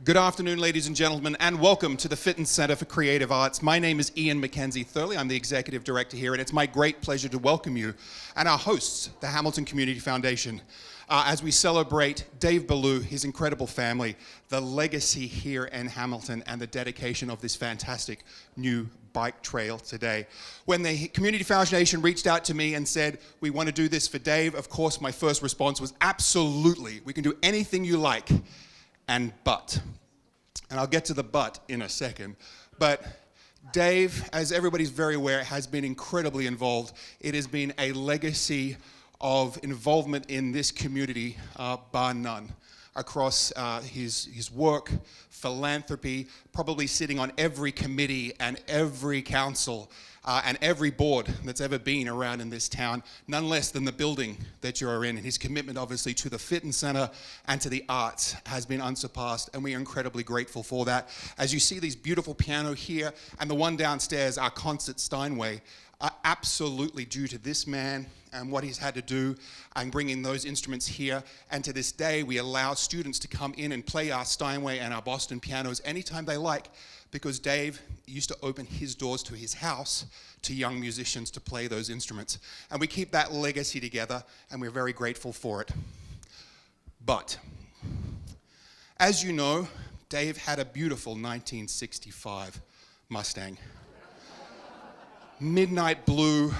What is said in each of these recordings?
Good afternoon, ladies and gentlemen, and welcome to the Fitton Center for Creative Arts. My name is Ian Mackenzie Thurley. I'm the Executive Director here, and it's my great pleasure to welcome you and our hosts, the Hamilton Community Foundation, as we celebrate Dave Belew, his incredible family, the legacy here in Hamilton, and the dedication of this fantastic new bike trail today. When the Community Foundation reached out to me and said, we want to do this for Dave, of course, my first response was, absolutely, we can do anything you like. And I'll get to the but in a second, but Dave, as everybody's very aware, has been incredibly involved. It has been a legacy of involvement in this community, bar none, across his work, philanthropy, probably sitting on every committee and every council and every board that's ever been around in this town, none less than the building that you're in. And his commitment, obviously, to the Fitton Center and to the arts has been unsurpassed, and we are incredibly grateful for that. As you see these beautiful piano here and the one downstairs, our concert Steinway, are absolutely due to this man and what he's had to do and bringing those instruments here. And to this day, we allow students to come in and play our Steinway and our Boston pianos anytime they like, because Dave used to open his doors to his house to young musicians to play those instruments. And we keep that legacy together, and we're very grateful for it. But, as you know, Dave had a beautiful 1965 Mustang. Midnight blue,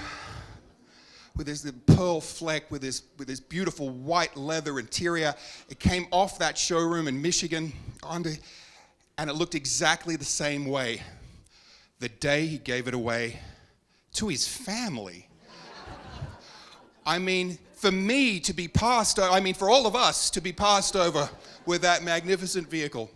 with this pearl fleck, with this beautiful white leather interior. It came off that showroom in Michigan, and it looked exactly the same way the day he gave it away to his family. I mean, for me to be passed, for all of us to be passed over with that magnificent vehicle.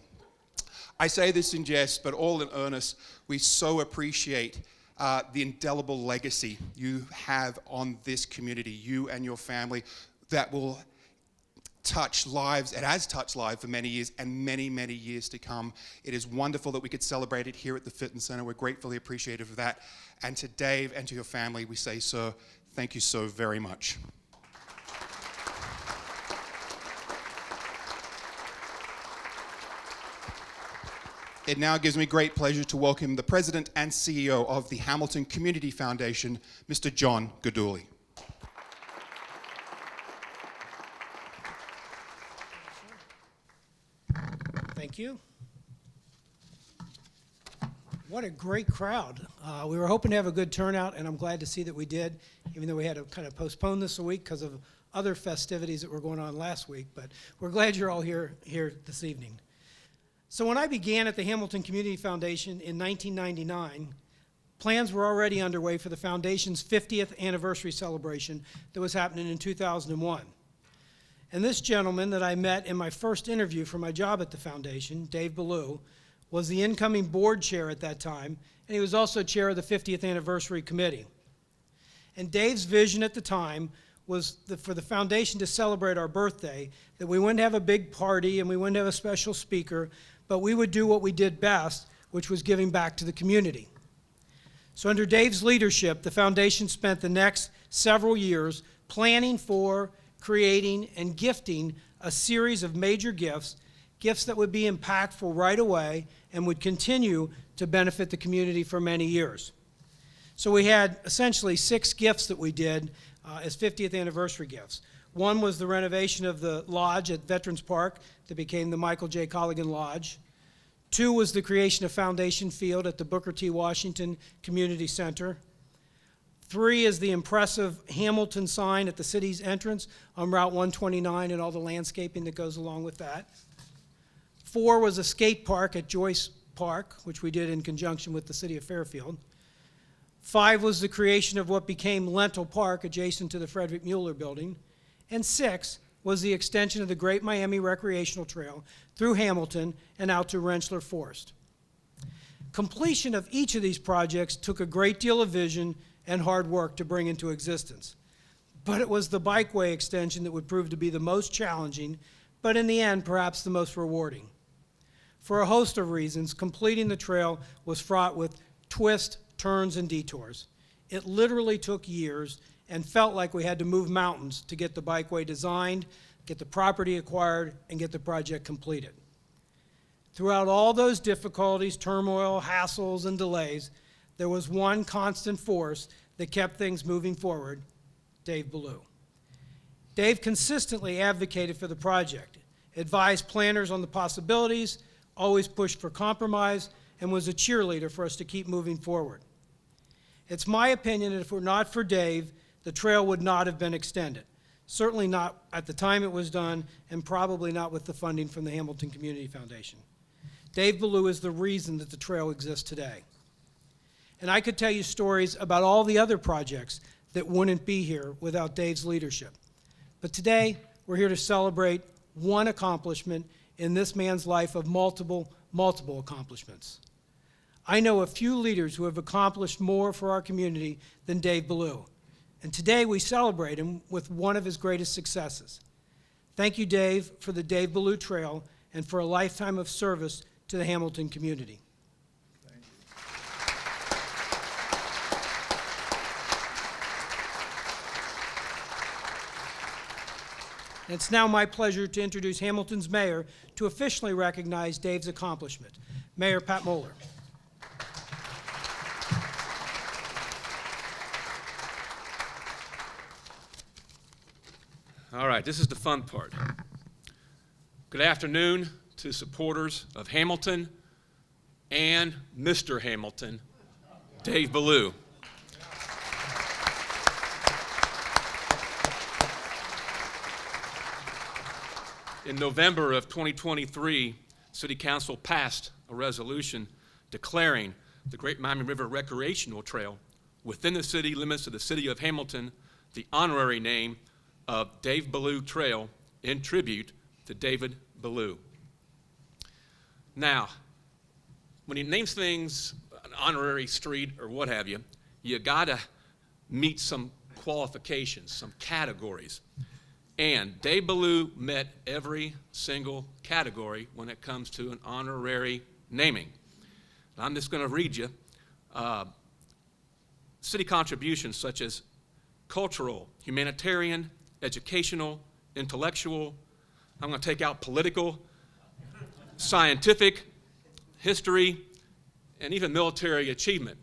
I say this in jest, but all in earnest, we so appreciate the indelible legacy you have on this community, you and your family, that will touch lives. It has touched lives for many years and many, many years to come. It is wonderful that we could celebrate it here at the Fitton Center. We're gratefully appreciative of that. And to Dave and to your family, we say, sir, thank you so very much. It now gives me great pleasure to welcome the President and CEO of the Hamilton Community Foundation, Mr. John Gooduli. Thank you. What a great crowd. We were hoping to have a good turnout, and I'm glad to see that we did, even though we had to kind of postpone this a week because of other festivities that were going on last week. But we're glad you're all here this evening. So when I began at the Hamilton Community Foundation in 1999, plans were already underway for the foundation's 50th anniversary celebration that was happening in 2001. And this gentleman that I met in my first interview for my job at the foundation, Dave Belew, was the incoming board chair at that time, and he was also chair of the 50th anniversary committee. And Dave's vision at the time was for the foundation to celebrate our birthday, that we wouldn't have a big party and we wouldn't have a special speaker, but we would do what we did best, which was giving back to the community. So under Dave's leadership, the foundation spent the next several years planning for, creating, and gifting a series of major gifts that would be impactful right away and would continue to benefit the community for many years. So we had essentially 6 gifts that we did as 50th anniversary gifts. One was the renovation of the lodge at Veterans Park that became the Michael J. Colligan Lodge. 2 was the creation of Foundation Field at the Booker T. Washington Community Center. 3 is the impressive Hamilton sign at the city's entrance on Route 129 and all the landscaping that goes along with that. 4 was a skate park at Joyce Park, which we did in conjunction with the city of Fairfield. 5 was the creation of what became Lentil Park adjacent to the Frederick Mueller building. And 6 was the extension of the Great Miami Recreational Trail through Hamilton and out to Rentschler Forest. Completion of each of these projects took a great deal of vision and hard work to bring into existence. But it was the bikeway extension that would prove to be the most challenging, but in the end, perhaps the most rewarding. For a host of reasons, completing the trail was fraught with twists, turns, and detours. It literally took years and felt like we had to move mountains to get the bikeway designed, get the property acquired, and get the project completed. Throughout all those difficulties, turmoil, hassles, and delays, there was one constant force that kept things moving forward: Dave Belew. Dave consistently advocated for the project, advised planners on the possibilities, always pushed for compromise, and was a cheerleader for us to keep moving forward. It's my opinion that if it were not for Dave, the trail would not have been extended. Certainly not at the time it was done, and probably not with the funding from the Hamilton Community Foundation. Dave Belew is the reason that the trail exists today. And I could tell you stories about all the other projects that wouldn't be here without Dave's leadership. But today, we're here to celebrate one accomplishment in this man's life of multiple accomplishments. I know a few leaders who have accomplished more for our community than Dave Belew. And today we celebrate him with one of his greatest successes. Thank you, Dave, for the Dave Belew Trail and for a lifetime of service to the Hamilton community. Thank you. And it's now my pleasure to introduce Hamilton's mayor to officially recognize Dave's accomplishment. Mayor Pat Moeller. All right, this is the fun part. Good afternoon to supporters of Hamilton and Mr. Hamilton, Dave Belew. In November of 2023, City Council passed a resolution declaring the Great Miami River Recreational Trail within the city limits of the city of Hamilton the honorary name of Dave Belew Trail in tribute to David Belew. Now, when he names things an honorary street or what have you, you gotta meet some qualifications, some categories. And Dave Belew met every single category when it comes to an honorary naming. And I'm just gonna read you city contributions such as cultural, humanitarian, educational, intellectual, I'm going to take out political, scientific, history, and even military achievement.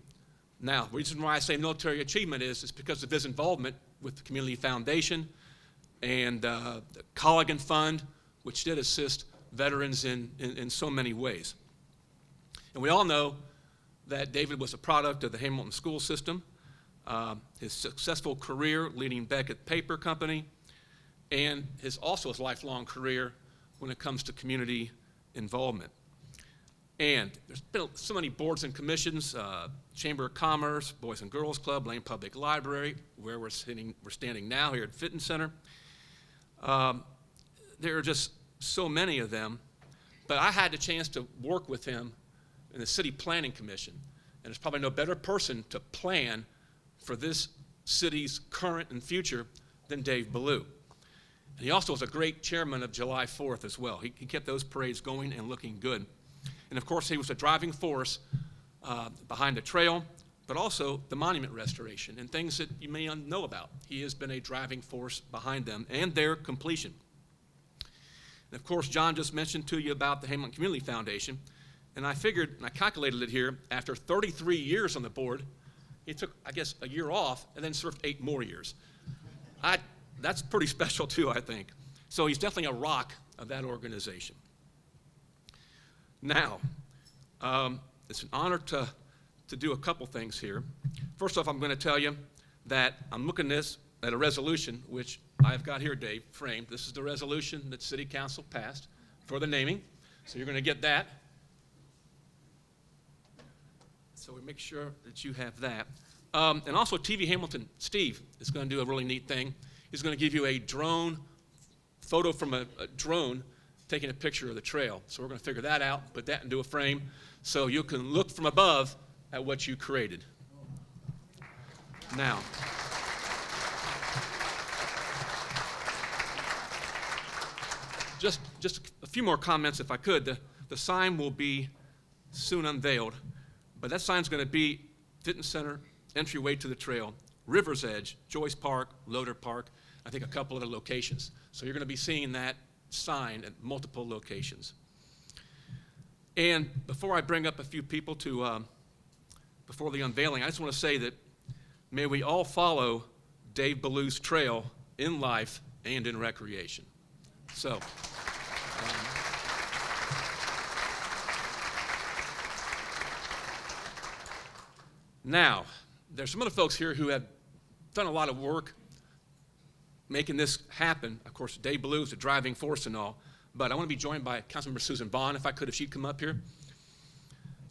Now, the reason why I say military achievement is because of his involvement with the Community Foundation and the Colligan Fund, which did assist veterans in so many ways. And we all know that David was a product of the Hamilton school system, his successful career leading Beckett Paper Company, and his lifelong career when it comes to community involvement. And there's been so many boards and commissions, Chamber of Commerce, Boys and Girls Club, Lane Public Library, where we're standing now here at Fitness Center. There are just so many of them, but I had the chance to work with him in the City Planning Commission, and there's probably no better person to plan for this city's current and future than Dave Belew. And he also was a great chairman of July 4th as well. He kept those parades going and looking good. And of course, he was a driving force behind the trail, but also the monument restoration and things that you may know about. He has been a driving force behind them and their completion. And of course, John just mentioned to you about the Hamilton Community Foundation, and I figured, and I calculated it here, after 33 years on the board, he took, I guess, a year off and then served 8 more years. That's pretty special too, I think. So he's definitely a rock of that organization. Now, it's an honor to do a couple things here. First off, I'm going to tell you that I'm looking at a resolution, which I've got here, Dave, framed. This is the resolution that City Council passed for the naming. So you're going to get that. So we make sure that you have that. And also TV Hamilton, Steve, is going to do a really neat thing. He's going to give you a drone photo from a drone taking a picture of the trail. So we're going to figure that out, put that into a frame, so you can look from above at what you created. Now, just a few more comments if I could. The sign will be soon unveiled, but that sign's going to be Fitness Center, entryway to the trail, River's Edge, Joyce Park, Loader Park, I think a couple other locations. So you're going to be seeing that sign at multiple locations. And before I bring up a few people to before the unveiling, I just want to say that may we all follow Dave Belew's trail in life and in recreation. So, now, there's some other folks here who have done a lot of work making this happen. Of course, Dave Belew is the driving force and all, but I want to be joined by Councilmember Susan Vaughn, if I could, if she'd come up here.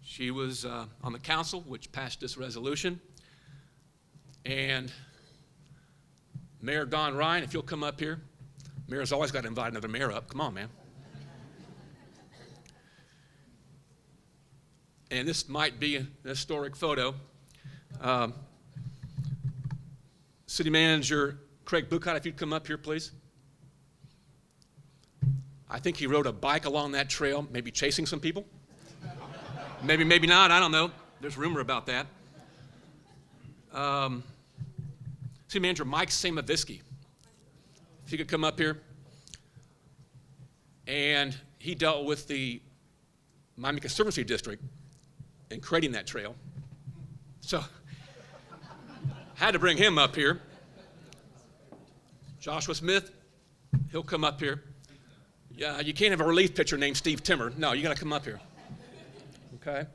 She was on the council, which passed this resolution. And Mayor Don Ryan, if you'll come up here. Mayor's always got to invite another mayor up. Come on, man. And this might be an historic photo. City Manager Craig Bucott, if you'd come up here, please. I think he rode a bike along that trail, maybe chasing some people. Maybe, maybe not, I don't know. There's rumor about that. City Manager Mike Samavisky, if you could come up here. And he dealt with the Miami Conservancy District in creating that trail. So, had to bring him up here. Joshua Smith, he'll come up here. Yeah, you can't have a relief pitcher named Steve Timmer. No, you got to come up here. Okay?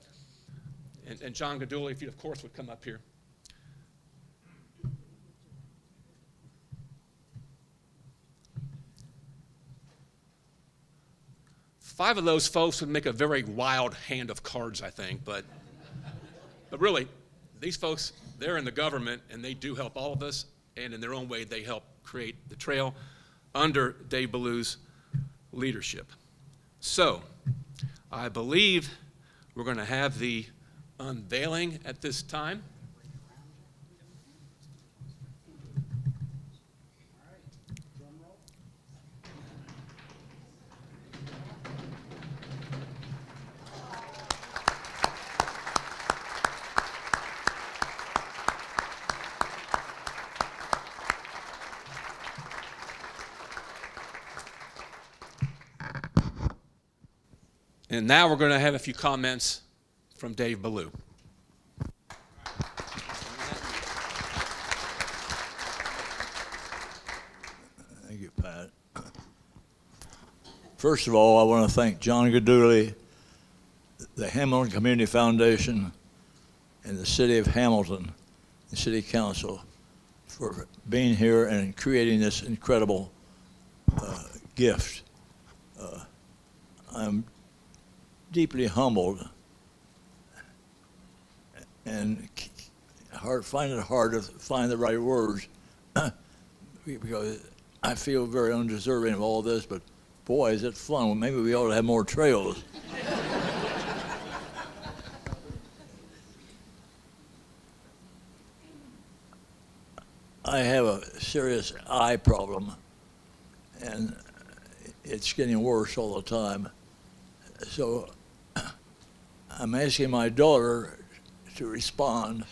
And John Gaduli, if you, of course, would come up here. Five of those folks would make a very wild hand of cards, I think, but really, these folks, they're in the government, and they do help all of us, and in their own way, they help create the trail under Dave Belew's leadership. So, I believe we're going to have the unveiling at this time. And now we're going to have a few comments from Dave Belew. Thank you, Pat. First of all, I want to thank John Gaduli, the Hamilton Community Foundation, and the City of Hamilton, the City Council, for being here and creating this incredible gift. I'm deeply humbled and find it hard to find the right words because I feel very undeserving of all this, but boy, is it fun. Well, maybe we ought to have more trails. I have a serious eye problem, and it's getting worse all the time. So I'm asking my daughter to respond.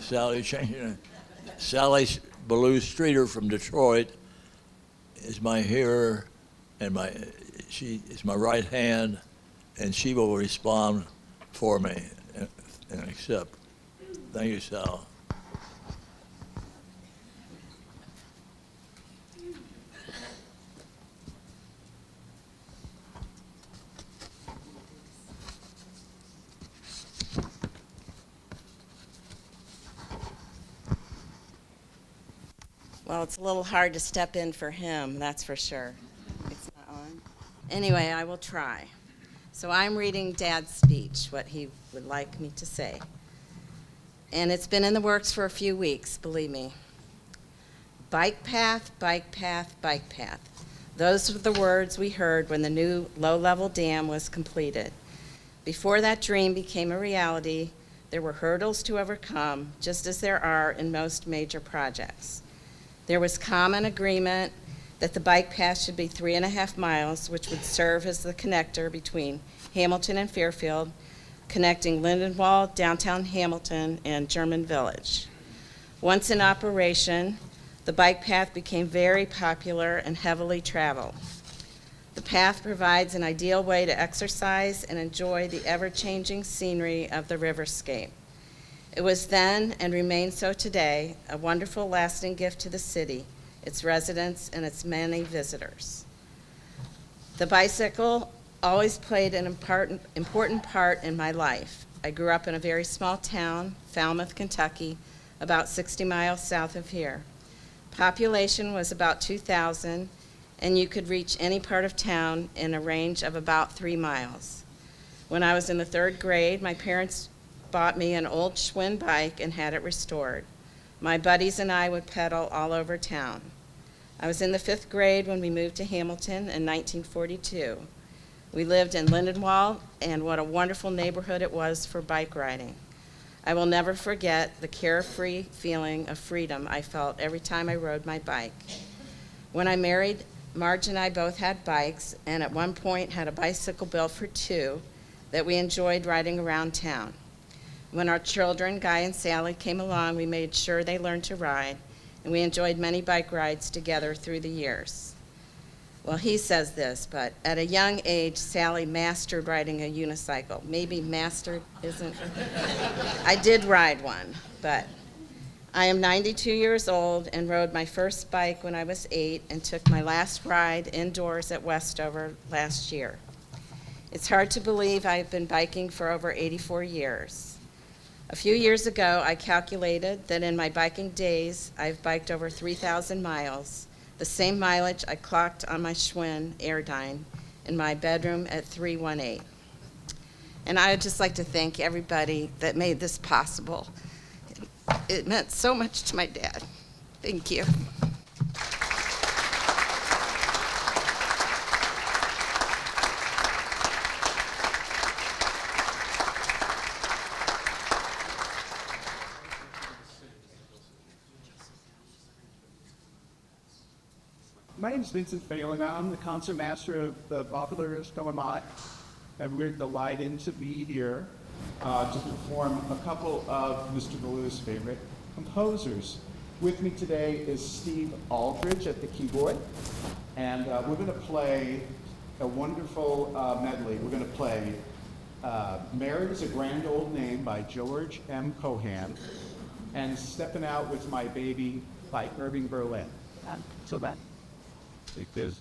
Sally, changing it. Sally Belew Streeter from Detroit is my hearer, and she is my right hand, and she will respond for me and accept. Thank you, Sal. Well, it's a little hard to step in for him, that's for sure. It's not on. Anyway, I will try. So I'm reading Dad's speech, what he would like me to say. And it's been in the works for a few weeks, believe me. Bike path, bike path, bike path. Those were the words we heard when the new low-level dam was completed. Before that dream became a reality, there were hurdles to overcome, just as there are in most major projects. There was common agreement that the bike path should be 3.5 miles, which would serve as the connector between Hamilton and Fairfield, connecting Lindenwold, downtown Hamilton, and German Village. Once in operation, The bike path became very popular and heavily traveled. The path provides an ideal way to exercise and enjoy the ever-changing scenery of the riverscape. It was then, and remains so today, a wonderful lasting gift to the city, its residents, and its many visitors. The bicycle always played an important part in my life. I grew up in a very small town, Falmouth, Kentucky, about 60 miles south of here. Population was about 2,000, and you could reach any part of town in a range of about 3 miles. When I was in the 3rd grade, my parents bought me an old Schwinn bike and had it restored. My buddies and I would pedal all over town. I was in the 5th grade when we moved to Hamilton in 1942. We lived in Lindenwold, and what a wonderful neighborhood it was for bike riding. I will never forget the carefree feeling of freedom I felt every time I rode my bike. When I married, Marge and I both had bikes, and at one point had a bicycle built for 2 that we enjoyed riding around town. When our children, Guy and Sally, came along, we made sure they learned to ride, and we enjoyed many bike rides together through the years. Well, he says this, but at a young age, Sally mastered riding a unicycle. Maybe mastered isn't. I did ride one, but I am 92 years old and rode my first bike when I was 8 and took my last ride indoors at Westover last year. It's hard to believe I've been biking for over 84 years. A few years ago, I calculated that in my biking days, I've biked over 3,000 miles, the same mileage I clocked on my Schwinn Airdyne in my bedroom at 318. And I would just like to thank everybody that made this possible. It meant so much to my dad. Thank you. My name is Vincent Phelan. I'm the concert master of the popular Stomamot, and we're delighted to be here to perform a couple of Mr. Belew's favorite composers. With me today is Steve Aldridge at the keyboard, and we're going to play a wonderful medley. We're going to play Married is a Grand Old Name by George M. Cohan, and Steppin' Out With My Baby by Irving Berlin. So that. Take this.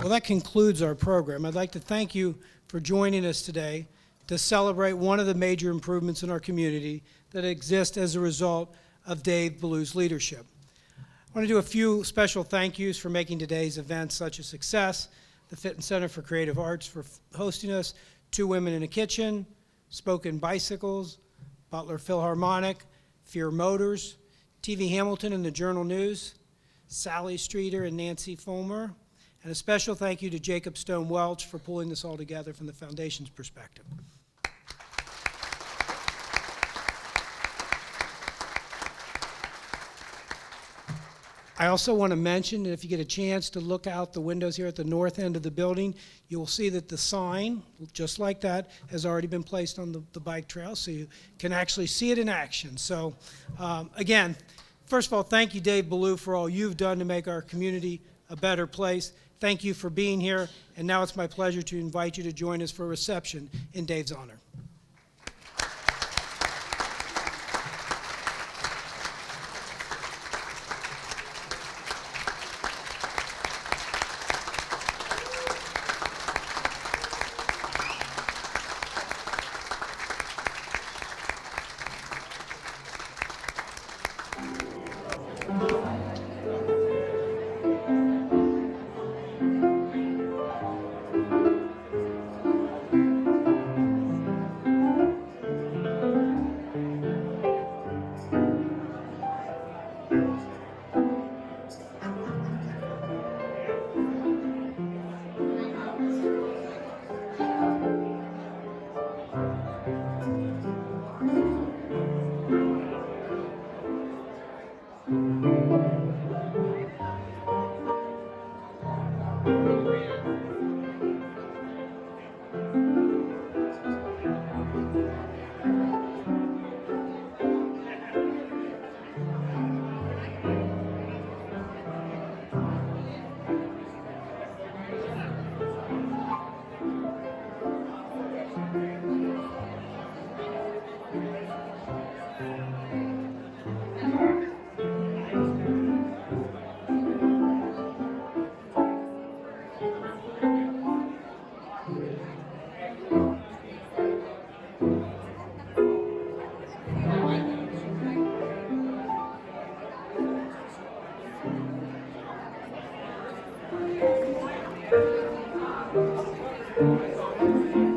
Well, that concludes our program. I'd like to thank you for joining us today to celebrate one of the major improvements in our community that exist as a result of Dave Belew's leadership. I want to do a few special thank yous for making today's event such a success. The Fitton Center for Creative Arts for hosting us, Two Women in a Kitchen, Spoken Bicycles, Butler Philharmonic, Fear Motors, TV Hamilton and the Journal News, Sally Streeter and Nancy Fulmer, and a special thank you to Jacob Stone Welch for pulling this all together from the Foundation's perspective. I also want to mention that if you get a chance to look out the windows here at the north end of the building, you will see that the sign, just like that, has already been placed on the bike trail, so you can actually see it in action. So again, first of all, thank you, Dave Belew, for all you've done to make our community a better place. Thank you for being here, and now it's my pleasure to invite you to join us for a reception in Dave's honor. Thank you.